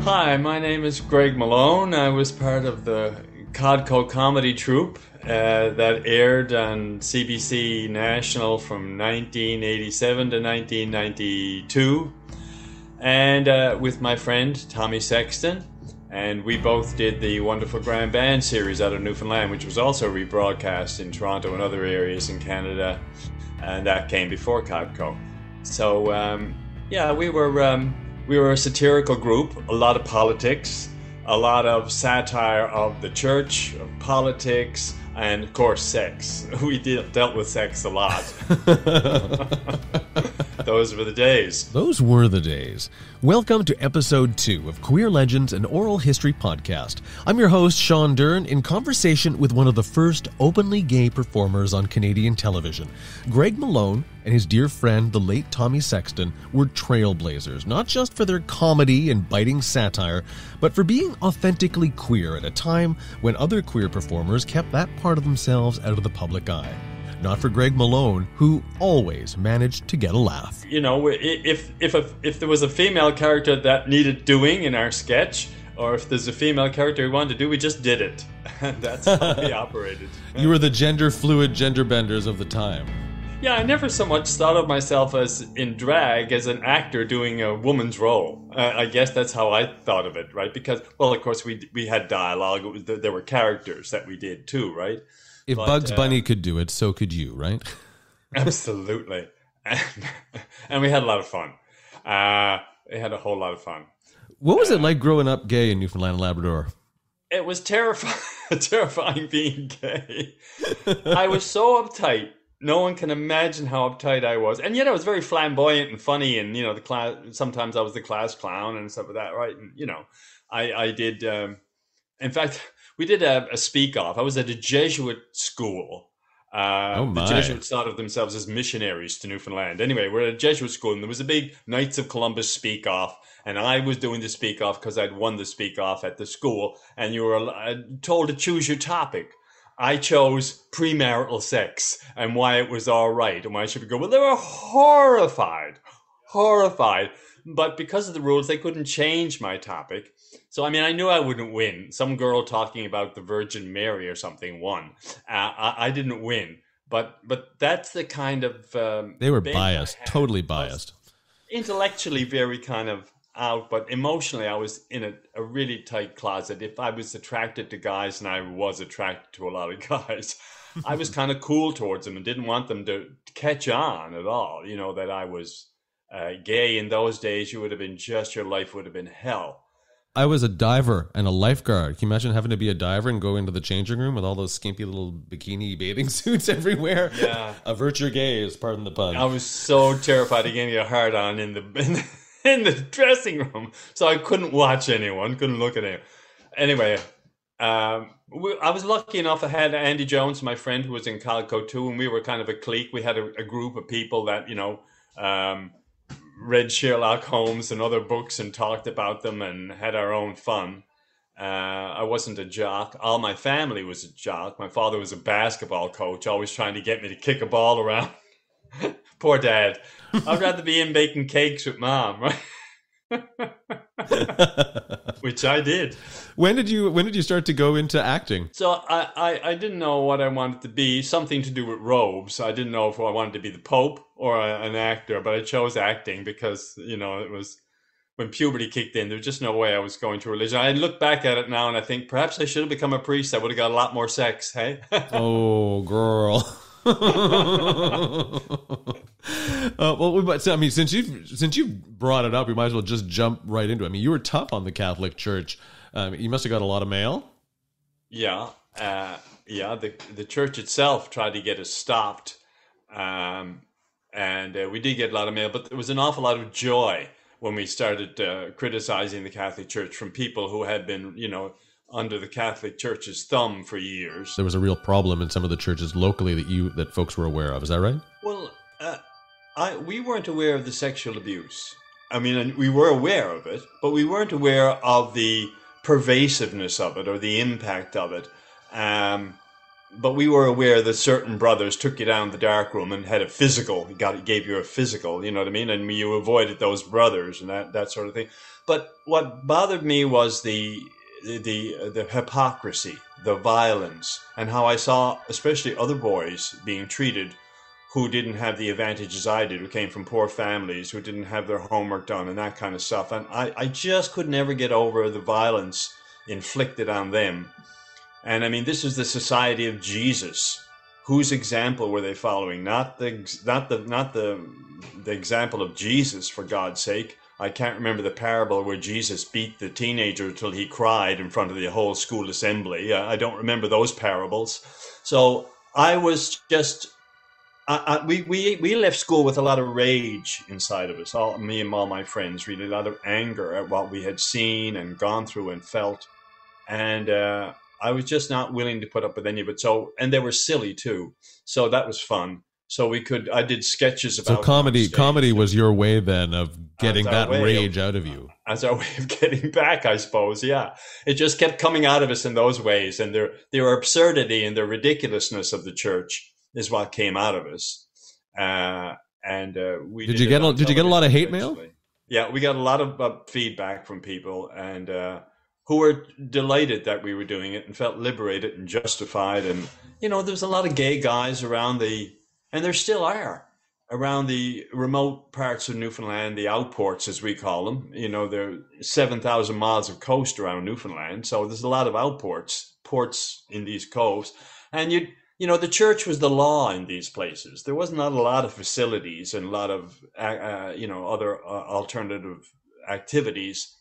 Hi, my name is Greg Malone. I was part of the Codco comedy troupe that aired on CBC National from 1987 to 1992, and with my friend Tommy Sexton, and we both did the Wonderful Grand Band series out of Newfoundland, which was also rebroadcast in Toronto and other areas in Canada, and that came before Codco. So we were a satirical group, a lot of politics, a lot of satire of the church, of politics, and of course sex. We dealt with sex a lot. Those were the days. Those were the days. Welcome to episode 2 of Queer Legends, an oral history podcast. I'm your host, Shawn Dearn, in conversation with one of the first openly gay performers on Canadian television. Greg Malone and his dear friend, the late Tommy Sexton, were trailblazers, not just for their comedy and biting satire, but for being authentically queer at a time when other queer performers kept that part of themselves out of the public eye. Not for Greg Malone, who always managed to get a laugh. You know, if there was a female character that needed doing in our sketch, or if there's a female character we wanted to do, we just did it. And that's how we operated. You were the gender fluid gender benders of the time. Yeah, I never so much thought of myself as in drag as an actor doing a woman's role. I guess that's how I thought of it, right? Because, well, of course, we had dialogue. There were characters that we did too, right? If Bugs Bunny could do it, so could you, right? Absolutely. And we had a lot of fun. We had a whole lot of fun. What was it like growing up gay in Newfoundland and Labrador? It was terrifying being gay. I was so uptight. No one can imagine how uptight I was. And yet I was very flamboyant and funny, and, you know, sometimes I was the class clown and stuff like that, right? And, you know, I did, in fact, we did a speak-off. I was at a Jesuit school. The Jesuits thought of themselves as missionaries to Newfoundland. Anyway, we're at a Jesuit school, and there was a big Knights of Columbus speak-off, and I was doing the speak-off because I'd won the speak-off at the school, and you were told to choose your topic. I chose premarital sex and why it was all right, and why I should go. Well, they were horrified. But because of the rules, they couldn't change my topic. So, I mean, I knew I wouldn't win. Some girl talking about the Virgin Mary or something won. I didn't win. But that's the kind of... they were biased, totally biased. Intellectually very kind of out, but emotionally I was in a really tight closet. If I was attracted to guys, and I was attracted to a lot of guys, I was kind of cool towards them and didn't want them to catch on at all. You know, that I was gay in those days. Your life would have been hell. I was a diver and a lifeguard. Can you imagine having to be a diver and go into the changing room with all those skimpy little bikini bathing suits everywhere? Yeah. Avert your gaze, pardon the pun. I was so terrified of getting a hard on in the dressing room. So I couldn't watch anyone, couldn't look at anyone. Anyway, I was lucky enough. I had Andy Jones, my friend, who was in Codco too, and we were kind of a clique. We had a group of people that, you know, read Sherlock Holmes and other books and talked about them and had our own fun. I wasn't a jock. All my family was a jock. My father was a basketball coach, always trying to get me to kick a ball around. Poor dad. I'd rather be in baking cakes with mom, right? Which I did. When did you start to go into acting? So I didn't know what I wanted to be. Something to do with robes. I didn't know if I wanted to be the Pope or an actor, but I chose acting because, you know, it was when puberty kicked in. There was just no way I was going to religion. I look back at it now and I think perhaps I should have become a priest. I would have got a lot more sex, hey? Oh, girl. I mean, since you've brought it up, we might as well just jump right into it. I mean, you were tough on the Catholic Church. You must have got a lot of mail. Yeah. The church itself tried to get us stopped, and we did get a lot of mail. But there was an awful lot of joy when we started criticizing the Catholic Church from people who had been, you know, under the Catholic Church's thumb for years. There was a real problem in some of the churches locally that folks were aware of. Is that right? Well, we weren't aware of the sexual abuse. I mean, we were aware of it, but we weren't aware of the pervasiveness of it or the impact of it. but we were aware that certain brothers took you down the dark room and had a physical, gave you a physical, you know what I mean? And you avoided those brothers and that sort of thing. But what bothered me was the hypocrisy, the violence, and how I saw especially other boys being treated who didn't have the advantages I did, who came from poor families, who didn't have their homework done and that kind of stuff. And I just could never get over the violence inflicted on them. And I mean, this is the society of Jesus. Whose example were they following? Not the example of Jesus, for God's sake. I can't remember the parable where Jesus beat the teenager till he cried in front of the whole school assembly. I don't remember those parables. So I was just, we left school with a lot of rage inside of us. Me and all my friends, really, a lot of anger at what we had seen and gone through and felt. And I was just not willing to put up with any of it. So, and they were silly too. So that was fun. So I did sketches about. So comedy was your way then of getting that rage out of you. As our way of getting back, I suppose. Yeah. It just kept coming out of us in those ways. And their absurdity and their ridiculousness of the church is what came out of us. Did you get a lot of hate mail? Yeah, we got a lot of feedback from people and who were delighted that we were doing it and felt liberated and justified. And, there's a lot of gay guys around and there still are, around the remote parts of Newfoundland, the outports, as we call them. There are 7,000 miles of coast around Newfoundland. So there's a lot of ports in these coves. And the church was the law in these places. There was not a lot of facilities and a lot of, other alternative activities.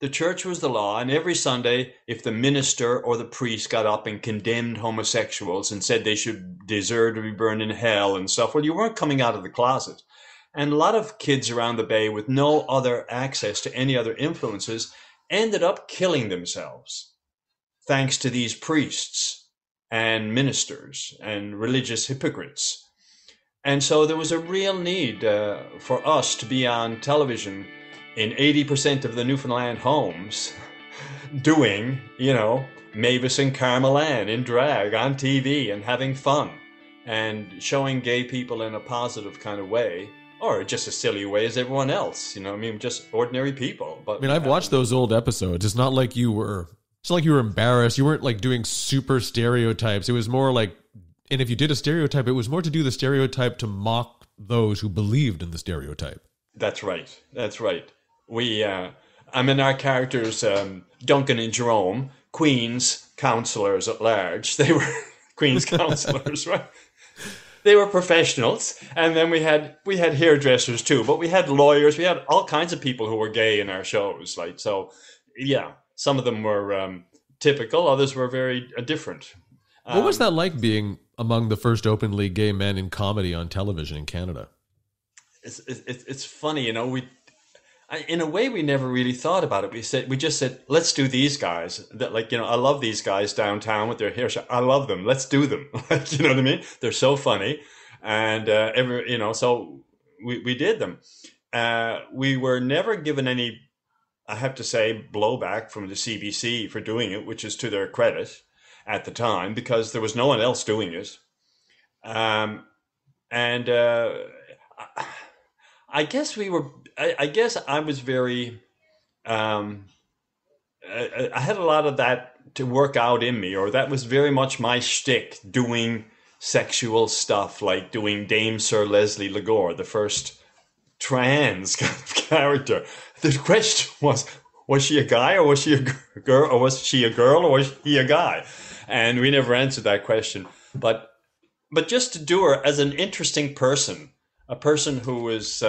The church was the law, and every Sunday, if the minister or the priest got up and condemned homosexuals and said they should deserve to be burned in hell and stuff, well, you weren't coming out of the closet. And a lot of kids around the bay with no other access to any other influences ended up killing themselves, thanks to these priests and ministers and religious hypocrites. And so there was a real need for us to be on television in 80% of the Newfoundland homes, doing, Mavis and Carmel Ann in drag on TV and having fun and showing gay people in a positive kind of way, or just as silly way as everyone else, just ordinary people. But I've watched those old episodes. It's not like you were embarrassed. You weren't like doing super stereotypes. It was more like, and if you did a stereotype, it was more to do the stereotype to mock those who believed in the stereotype. That's right. Our characters, Duncan and Jerome, Queen's counselors at large. They were Queen's counselors, right? They were professionals. And then we had hairdressers too, but we had lawyers. We had all kinds of people who were gay in our shows. Like, so yeah, some of them were typical. Others were very different. What was that like being among the first openly gay men in comedy on television in Canada? It's funny, in a way, we never really thought about it. We just said, let's do these guys. I love these guys downtown with their hair. I love them. Let's do them. You know what I mean? They're so funny, and so we did them. We were never given any, I have to say, blowback from the CBC for doing it, which is to their credit at the time, because there was no one else doing it. I guess I was very, I had a lot of that to work out in me, or that was very much my shtick, doing sexual stuff, like doing Dame Sir Leslie Lagore, the first trans kind of character. The question was she a guy, or was she a girl, or was she a girl, or was he a guy? And we never answered that question. But just to do her as an interesting person, a person who was,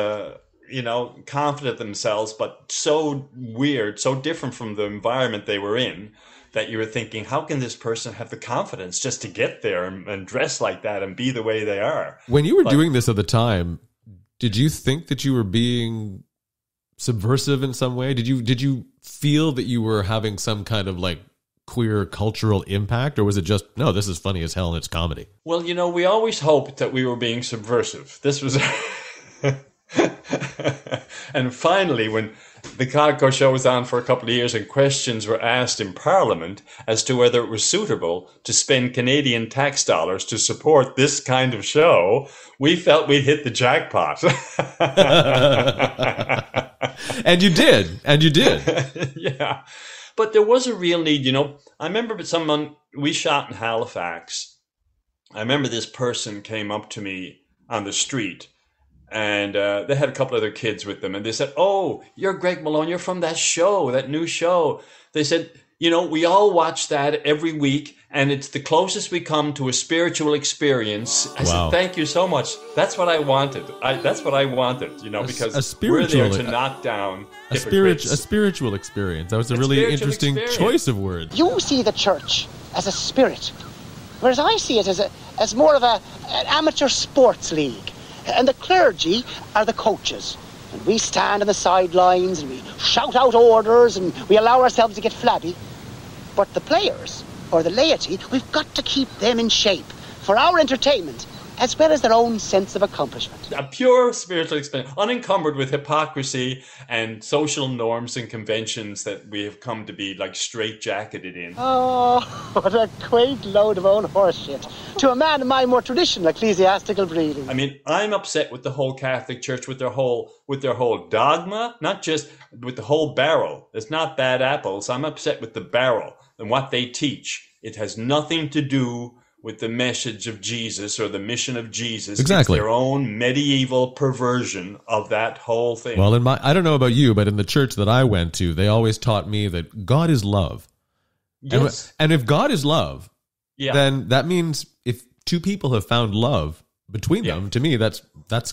confident themselves, but so weird, so different from the environment they were in, that you were thinking, how can this person have the confidence just to get there and dress like that and be the way they are? When you were doing this at the time, did you think that you were being subversive in some way? Did you feel that you were having some kind of like queer cultural impact, or was it just, no, this is funny as hell and it's comedy? Well, we always hoped that we were being subversive. This was And finally, when the Calico show was on for a couple of years and questions were asked in Parliament as to whether it was suitable to spend Canadian tax dollars to support this kind of show, we felt we'd hit the jackpot. And you did. Yeah. But there was a real need, I remember someone, we shot in Halifax. I remember this person came up to me on the street, and they had a couple of their kids with them, and they said, "Oh, you're Greg Malone. You're from that show, that new show." They said, we all watch that every week, and it's the closest we come to a spiritual experience. I said, "Thank you so much. That's what I wanted. Because we're there to knock down a spiritual experience." That was a really interesting choice of words. You see the church as a spirit, whereas I see it as more of an amateur sports league. And the clergy are the coaches. And we stand on the sidelines and we shout out orders and we allow ourselves to get flabby. But the players, or the laity, we've got to keep them in shape for our entertainment, as well as their own sense of accomplishment. A pure spiritual experience, unencumbered with hypocrisy and social norms and conventions that we have come to be like straitjacketed in. Oh, what a quaint load of old horseshit to a man of my more traditional ecclesiastical breeding. I mean, I'm upset with the whole Catholic Church, with their whole dogma, not just with the whole barrel. It's not bad apples. I'm upset with the barrel and what they teach. It has nothing to do with the message of Jesus or the mission of Jesus. Exactly. It's their own medieval perversion of that whole thing. Well, I don't know about you, but in the church that I went to, they always taught me that God is love. Yes. And if God is love, then that means if two people have found love between them, to me, that's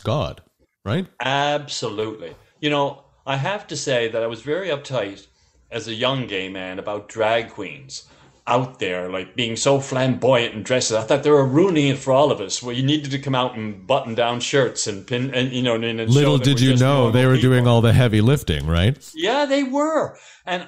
God, right? Absolutely. I have to say that I was very uptight as a young gay man about drag queens out there, like being so flamboyant and dresses. I thought they were ruining it for all of us. Well, you needed to come out in button-down shirts and pin, and little did you know they were doing all the heavy lifting, right? Yeah, they were. And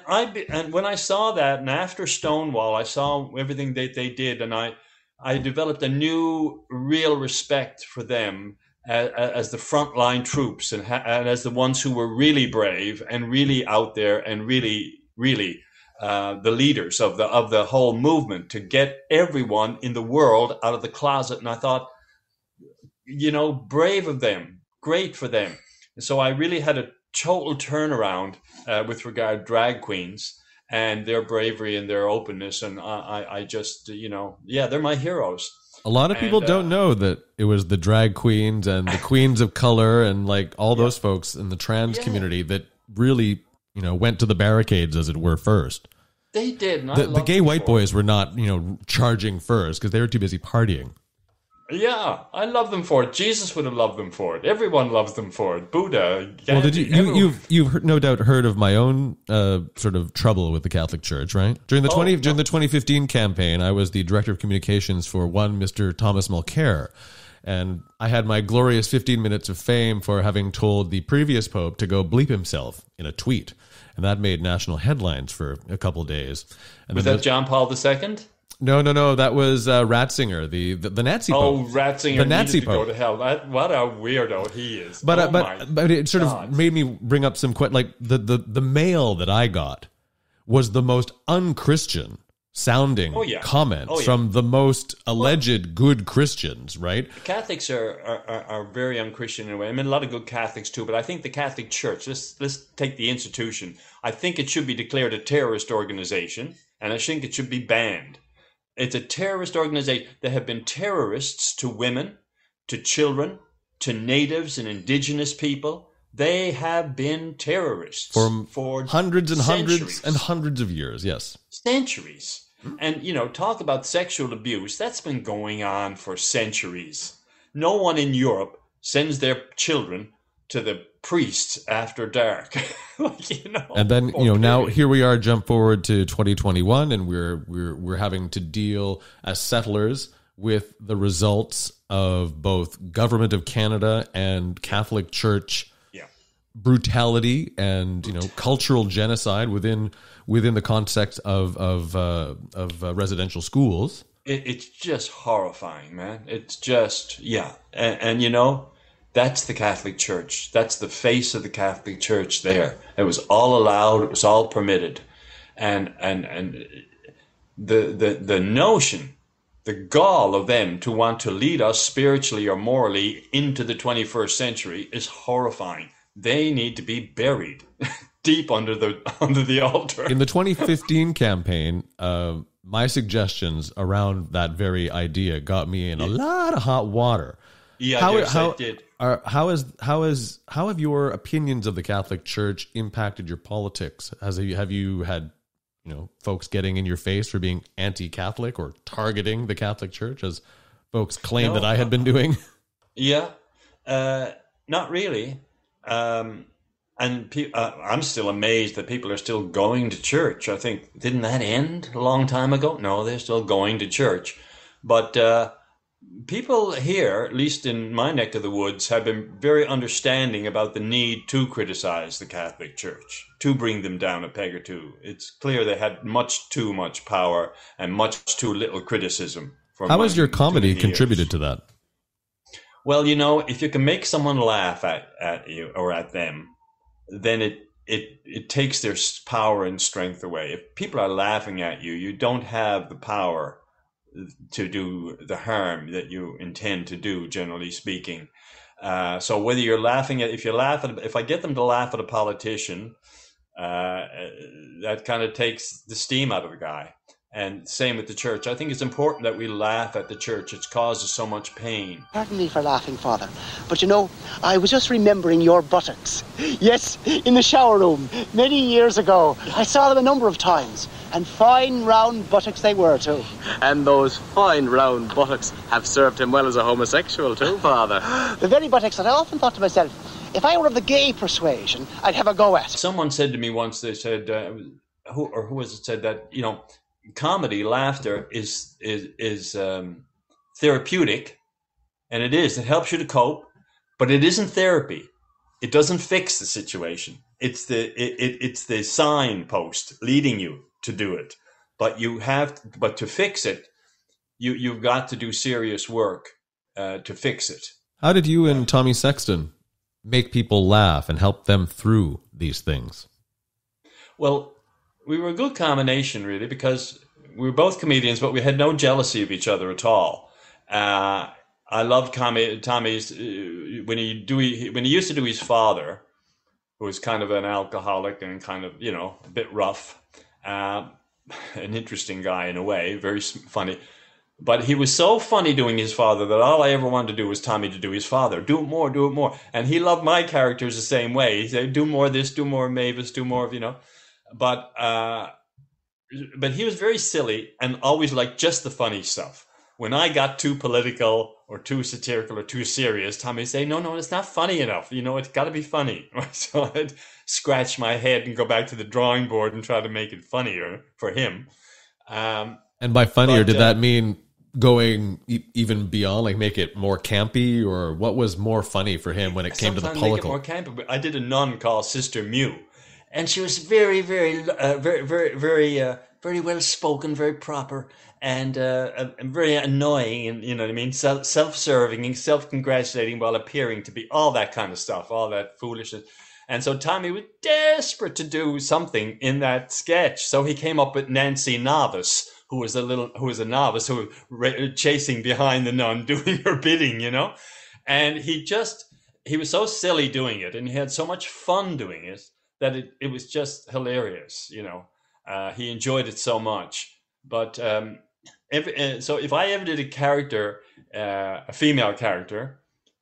when I saw that, and after Stonewall, I saw everything that they did, and I developed a new real respect for them as the frontline troops and as the ones who were really brave and really out there and really, really the leaders of the whole movement to get everyone in the world out of the closet. And I thought, brave of them, great for them. And so I really had a total turnaround with regard to drag queens and their bravery and their openness. And I just, they're my heroes. A lot of people don't know that it was the drag queens and the queens of color and like all those folks in the trans community that really, went to the barricades, as it were, first. They did. The gay white boys were not, charging first because they were too busy partying. Yeah, I love them for it. Jesus would have loved them for it. Everyone loves them for it. Buddha. Gandhi, well, did you've no doubt heard of my own sort of trouble with the Catholic Church, right? During the 2015 campaign, I was the director of communications for one Mr. Thomas Mulcair, and I had my glorious 15 minutes of fame for having told the previous pope to go bleep himself in a tweet, and that made national headlines for a couple of days. And was that John Paul II? No. That was Ratzinger, the Nazi pope. Oh, Ratzinger, the Nazi needed pope. To go to hell. What a weirdo he is. But it sort of made me bring up some the mail that I got was the most unchristian sounding comments from the most alleged good Christians, right? Catholics are very unchristian in a way. I mean, a lot of good Catholics too, but I think the Catholic Church, let's take the institution. I think it should be declared a terrorist organization, and I think it should be banned. It's a terrorist organization. There have been terrorists to women, to children, to natives and indigenous people. They have been terrorists for hundreds and centuries. hundreds and hundreds of years, yes. Centuries. And, talk about sexual abuse. That's been going on for centuries. No one in Europe sends their children to the priests after dark. And then, now here we are, jump forward to 2021, and we're having to deal as settlers with the results of both Government of Canada and Catholic Church brutality and cultural genocide within the context of residential schools. It's just horrifying, man. It's just and That's the Catholic Church. That's the face of the Catholic Church there. It was all allowed. It was all permitted. And the notion, the gall of them to want to lead us spiritually or morally into the 21st century is horrifying. They need to be buried deep under the altar. In the 2015 campaign, my suggestions around that very idea got me in a lot of hot water. Yeah, I did. How have your opinions of the Catholic Church impacted your politics? Have you had folks getting in your face for being anti-Catholic or targeting the Catholic Church, as folks claim that I had been doing? Yeah, not really. And I'm still amazed that people are still going to church. I think, didn't that end a long time ago? No, they're still going to church. But people here, at least in my neck of the woods, have been very understanding about the need to criticize the Catholic Church, to bring them down a peg or two. It's clear they had much too much power and much too little criticism. How has your comedy contributed to that? Well, if you can make someone laugh at you or at them, then it takes their power and strength away. If people are laughing at you, you don't have the power to do the harm that you intend to do, generally speaking. So whether you're laughing at, if I get them to laugh at a politician, that kind of takes the steam out of the guy. And same with the church. I think it's important that we laugh at the church. It's caused us so much pain. Pardon me for laughing, Father, but I was just remembering your buttocks. Yes, in the shower room, many years ago. I saw them a number of times, and fine round buttocks they were too. And those fine round buttocks have served him well as a homosexual too, Father. The very buttocks that I often thought to myself, if I were of the gay persuasion, I'd have a go at. Someone said to me once, they said, who was it said that, comedy, laughter is therapeutic, and it helps you to cope, but it isn't therapy. It doesn't fix the situation. It's the signpost leading you to do it. But to fix it, you've got to do serious work to fix it. How did you and Tommy Sexton make people laugh and help them through these things? Well, we were a good combination, really, because we were both comedians, but we had no jealousy of each other at all. I loved Tommy's when he used to do his father, who was kind of an alcoholic and kind of a bit rough, an interesting guy in a way, very funny. But he was so funny doing his father that all I ever wanted to do was Tommy to do his father. Do it more. And he loved my characters the same way. He said, do more of this, do more of Mavis, do more of, But he was very silly and always liked just the funny stuff. When I got too political or too satirical or too serious, Tommy would say, no, it's not funny enough. It's got to be funny. So I'd scratch my head and go back to the drawing board and try to make it funnier for him. And by funnier, did that mean going even beyond, like make it more campy, or what was more funny for him when it came to the political? Make it more campy. I did a nun called Sister Mew. And she was very, very, very well spoken, very proper, and very annoying, and you know what I mean, self-serving and self-congratulating while appearing to be all that kind of stuff, all that foolishness. And so Tommy was desperate to do something in that sketch, so he came up with Nancy Novice, who was a novice who was chasing behind the nun, doing her bidding, and he was so silly doing it, and he had so much fun doing it, that it was just hilarious, he enjoyed it so much. But so if I ever did a character, a female character,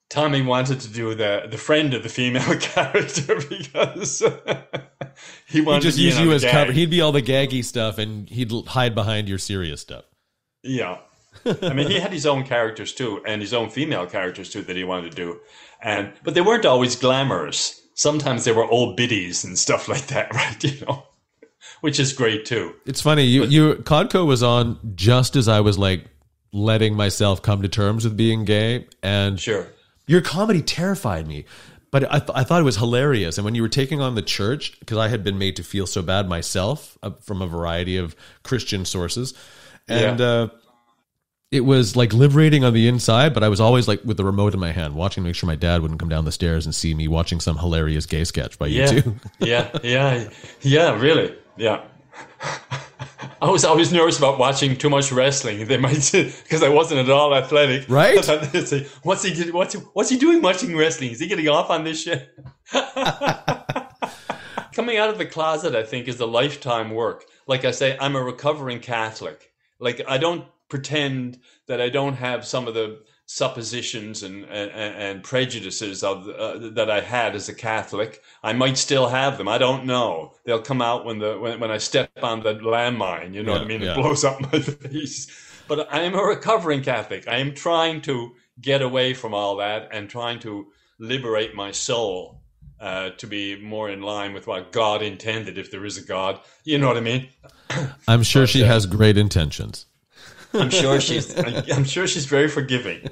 Tommy wanted to do the friend of the female character because he wanted just to use you as cover. He'd be all the gaggy stuff, and he'd hide behind your serious stuff. Yeah. I mean, he had his own characters too, and his own female characters too that he wanted to do, but they weren't always glamorous. Sometimes they were old biddies and stuff like that, right? Which is great too. It's funny. Codco was on just as I was like letting myself come to terms with being gay, and sure, your comedy terrified me, but I thought it was hilarious. And when you were taking on the church, because I had been made to feel so bad myself from a variety of Christian sources, and it was like liberating on the inside, but I was always like with the remote in my hand, watching to make sure my dad wouldn't come down the stairs and see me watching some hilarious gay sketch by you two. yeah, really, yeah. I was always nervous about watching too much wrestling. They might, because I wasn't at all athletic. Right? They'd say, what's he doing watching wrestling? Is he getting off on this shit? Coming out of the closet, I think, is a lifetime work. Like I say, I'm a recovering Catholic. Like, I don't pretend that I don't have some of the suppositions and prejudices of that I had as a Catholic. I might still have them. I don't know. They'll come out when I step on the landmine. You know what I mean? It blows up my face. But I am a recovering Catholic. I am trying to get away from all that and trying to liberate my soul to be more in line with what God intended, if there is a God. You know what I mean? I'm sure she has great intentions. I'm sure she's very forgiving.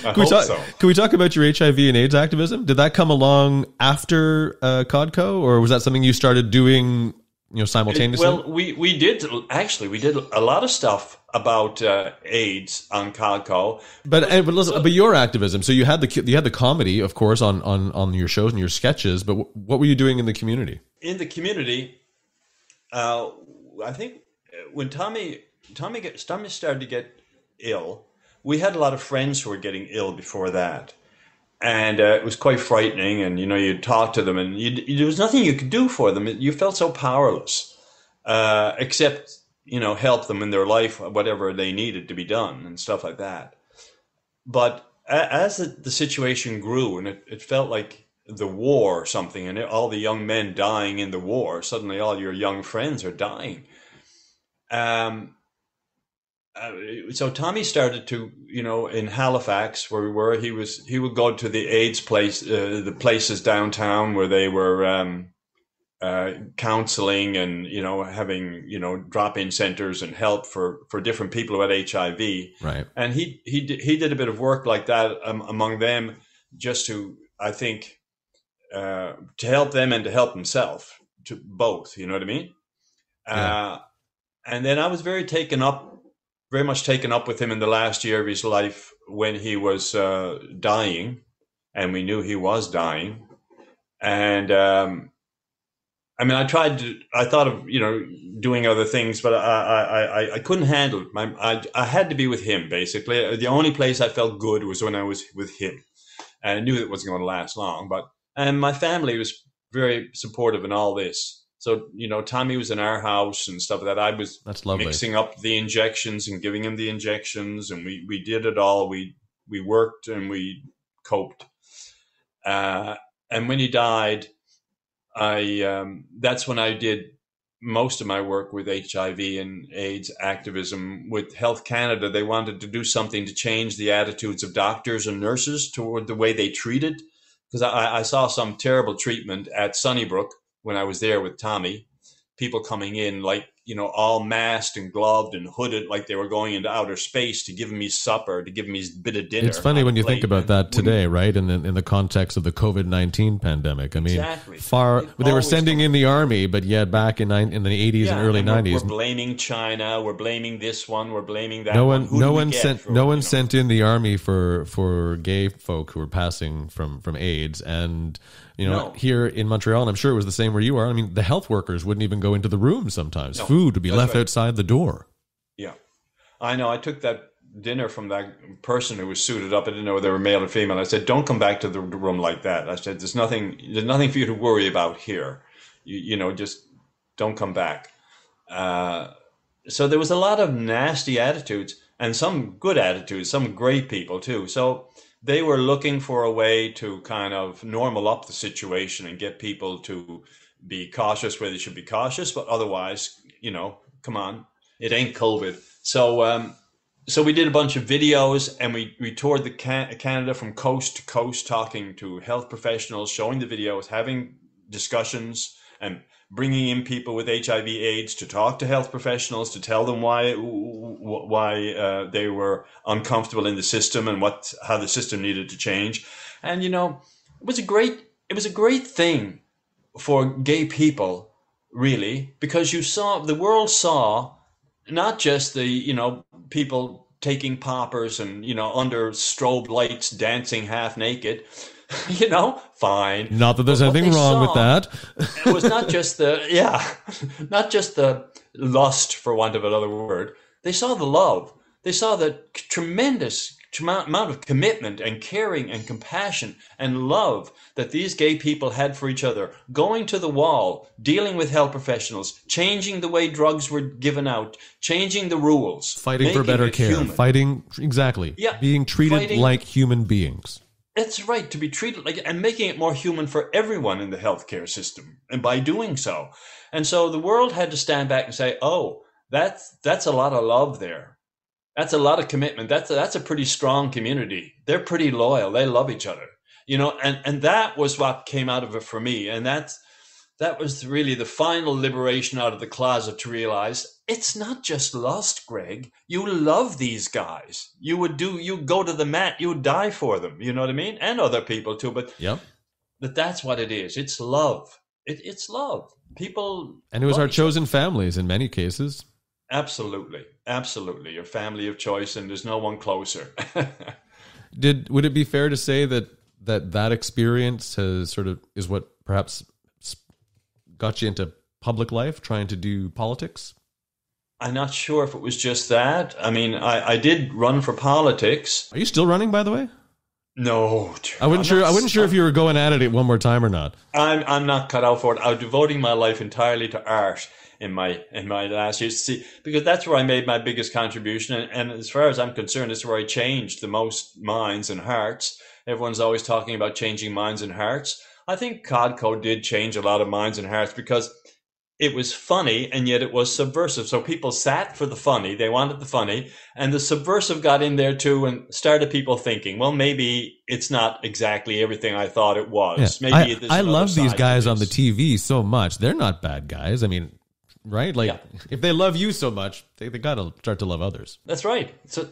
Can we talk about your HIV and AIDS activism? Did that come along after Codco, or was that something you started doing, simultaneously? Well, we did a lot of stuff about AIDS on Codco. But your activism. So you had the comedy, of course, on your shows and your sketches. But what were you doing in the community? In the community, I think when Tommy started to get ill, we had a lot of friends who were getting ill before that. And it was quite frightening. And, you'd talk to them and there was nothing you could do for them. You felt so powerless, except, help them in their life, whatever they needed to be done and stuff like that. But as the situation grew and it felt like the war or something, and all the young men dying in the war, suddenly all your young friends are dying. So Tommy started to, in Halifax, where we were, he would go to the AIDS place, the places downtown where they were counseling and, having, drop-in centers and help for different people who had HIV. Right. And he did a bit of work like that among them, just to, I think, to help them and to help himself, to both. You know what I mean? Yeah. And then I was very much taken up with him in the last year of his life when he was dying, and we knew he was dying. And I thought of doing other things, but I couldn't handle it. I had to be with him, basically. The only place I felt good was when I was with him, and I knew it wasn't going to last long. And my family was very supportive in all this. So, Tommy was in our house and stuff like that. I was mixing up the injections and giving him the injections, and we did it all. We worked and we coped. And when he died, that's when I did most of my work with HIV and AIDS activism with Health Canada. They wanted to do something to change the attitudes of doctors and nurses toward the way they treated, because I saw some terrible treatment at Sunnybrook when I was there with Tommy. People coming in like, all masked and gloved and hooded like they were going into outer space to give him his supper, to give him his bit of dinner. It's funny when you think about that today, right? In the context of the COVID-19 pandemic. I mean, exactly. They were sending in the army, but yet back in the 80s and early 90s. We're blaming China, we're blaming this one, we're blaming that one. No one sent in the army for gay folk who were passing from AIDS. And here in Montreal, and I'm sure it was the same where you are, I mean, the health workers wouldn't even go into the room sometimes. No, food would be left outside the door. Yeah. I know. I took that dinner from that person who was suited up. I didn't know whether they were male or female. I said, don't come back to the room like that. I said, there's nothing for you to worry about here. Just don't come back. So there was a lot of nasty attitudes and some good attitudes, some great people too. So they were looking for a way to kind of normal up the situation and get people to be cautious where they should be cautious, but otherwise, come on, it ain't COVID. So we did a bunch of videos, and we toured the Canada from coast to coast, talking to health professionals, showing the videos, having discussions, and bringing in people with HIV/AIDS to talk to health professionals, to tell them why they were uncomfortable in the system and how the system needed to change. And it was a great thing for gay people, really, because the world saw not just the people taking poppers and, under strobe lights dancing half naked, fine. Not that there's anything wrong with that. It was not just not just the lust, for want of another word. They saw the love. They saw the tremendous amount of commitment and caring and compassion and love that these gay people had for each other, going to the wall, dealing with health professionals, changing the way drugs were given out, changing the rules, fighting for better care, human. Fighting, exactly, being treated like human beings. That's right, to be treated like, and making it more human for everyone in the healthcare system, and by doing so. And so the world had to stand back and say, oh, that's a lot of love there. That's a lot of commitment. That's a pretty strong community. They're pretty loyal. They love each other, and that was what came out of it for me. And that was really the final liberation out of the closet, to realize it's not just lust, Greg. You love these guys. You go to the mat, you would die for them. You know what I mean? And other people too. But that's what it is. It's love. It's love. People. And it was our chosen families in many cases. Absolutely. Absolutely. Your family of choice, and there's no one closer. Would it be fair to say that experience is what perhaps got you into public life, trying to do politics? I'm not sure if it was just that. I mean, I did run for politics. Are you still running, by the way? No. I wasn't sure if you were going at it one more time or not. I'm not cut out for it. I'm devoting my life entirely to art in my last years. See, because that's where I made my biggest contribution. And as far as I'm concerned, it's where I changed the most minds and hearts. Everyone's always talking about changing minds and hearts. I think Codco did change a lot of minds and hearts because it was funny and yet it was subversive. So people sat for the funny. They wanted the funny. And the subversive got in there too and started people thinking, well, maybe it's not exactly everything I thought it was. Yeah. Maybe I love these guys on the TV so much. They're not bad guys. I mean, right? Like, if they love you so much, they got to start to love others. That's right. So,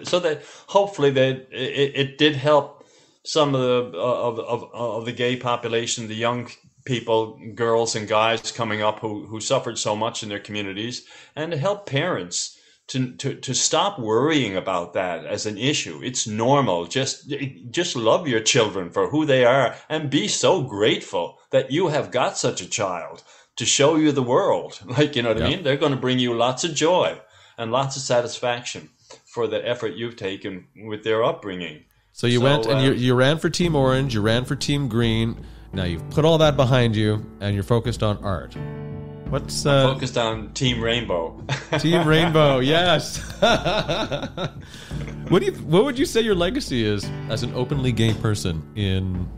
so that hopefully it did help some of the gay population, the young people, girls and guys coming up who suffered so much in their communities, and to help parents to stop worrying about that as an issue. It's normal. Just love your children for who they are and be so grateful that you have got such a child to show you the world. Like, you know what I mean? They're going to bring you lots of joy and lots of satisfaction for the effort you've taken with their upbringing. So you went and you ran for Team Orange, you ran for Team Green. Now you've put all that behind you and you're focused on art. I'm focused on Team Rainbow. Team Rainbow, yes. What would you say your legacy is as an openly gay person in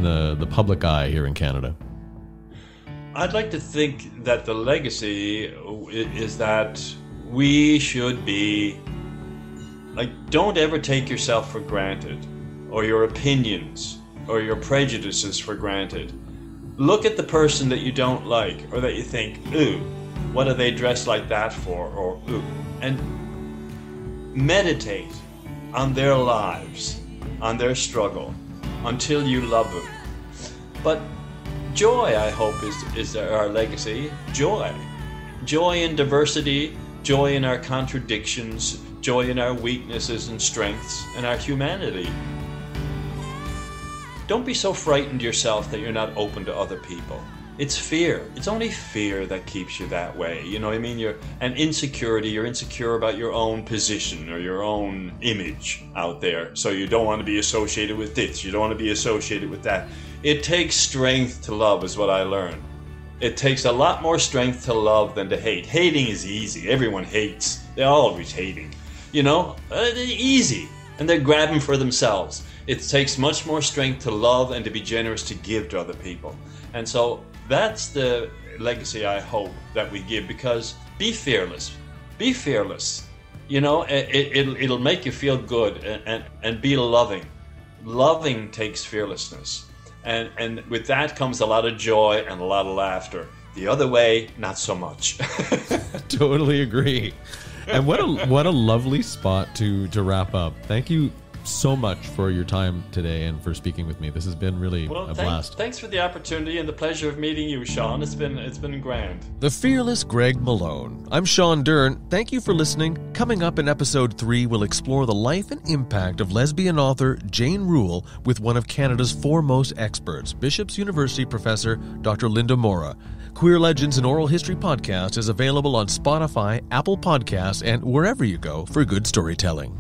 the public eye here in Canada? I'd like to think that the legacy is that we should be like, don't ever take yourself for granted, or your opinions or your prejudices for granted. Look at the person that you don't like, or that you think, ooh, what are they dressed like that for? Or ooh, and meditate on their lives, on their struggle, until you love them. But joy, I hope, is our legacy. Joy in diversity, joy in our contradictions, joy in our weaknesses and strengths, and our humanity. Don't be so frightened yourself that you're not open to other people. It's fear. It's only fear that keeps you that way. You know what I mean? And insecurity. You're insecure about your own position or your own image out there. So you don't want to be associated with this. You don't want to be associated with that. It takes strength to love, is what I learned. It takes a lot more strength to love than to hate. Hating is easy. Everyone hates. They're always hating. They're easy. And they're grabbing for themselves. It takes much more strength to love and to be generous to give to other people. And so that's the legacy I hope that we give, because be fearless. Be fearless. It'll make you feel good and be loving. Loving takes fearlessness. And with that comes a lot of joy and a lot of laughter. The other way, not so much. Totally agree. And what a lovely spot to wrap up. Thank you so much for your time today and for speaking with me. This has been really a blast. Thanks for the opportunity and the pleasure of meeting you, Shawn. It's been grand. The fearless Greg Malone. I'm Shawn Dearn. Thank you for listening. Coming up in episode 3, we'll explore the life and impact of lesbian author Jane Rule with one of Canada's foremost experts, Bishop's University professor Dr. Linda Mora. Queer Legends and Oral History podcast is available on Spotify, Apple Podcasts, and wherever you go for good storytelling.